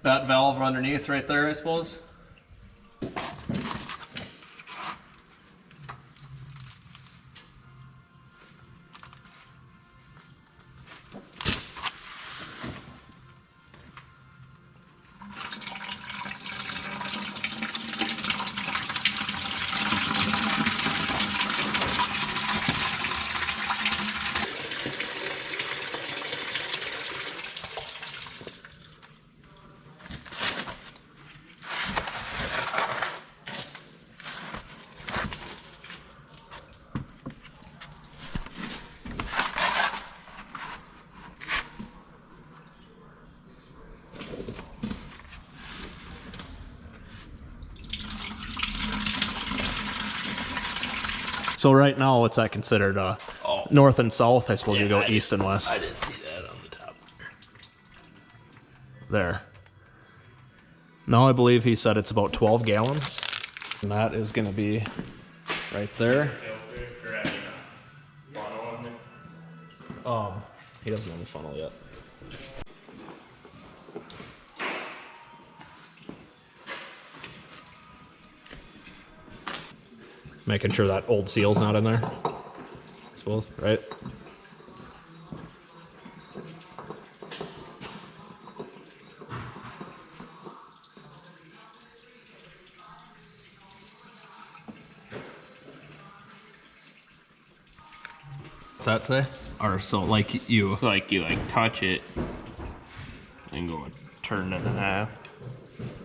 That valve underneath right there, I suppose. So right now, what's that considered? North and south? I suppose you go east and west. I didn't see that on the top. There. Now I believe he said it's about 12 gallons. And that is going to be right there. He doesn't have a funnel yet. Making sure that old seal's not in there, I suppose, right? What's that say? Or so like you... So like you touch it and go and turn it in half.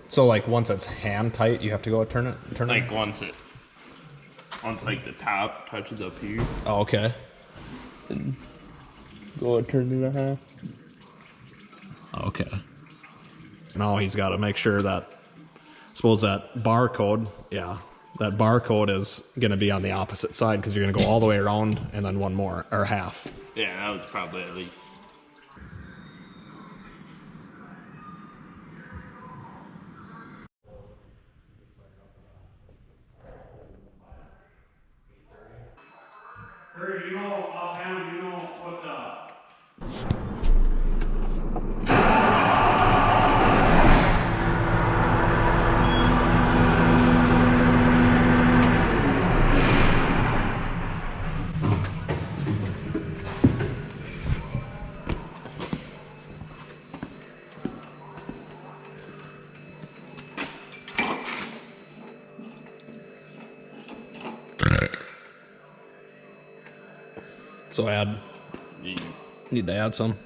So like once it's hand tight, you have to go turn it? Like once like the top touches up here. Oh, okay. And go and turn it in half. Okay. Now he's got to make sure that, suppose that barcode, yeah, that barcode is going to be on the opposite side because you're going to go all the way around and then one more, or half. Yeah, that was probably at least. Do you know offhand, do you know what the So add, You need to add some.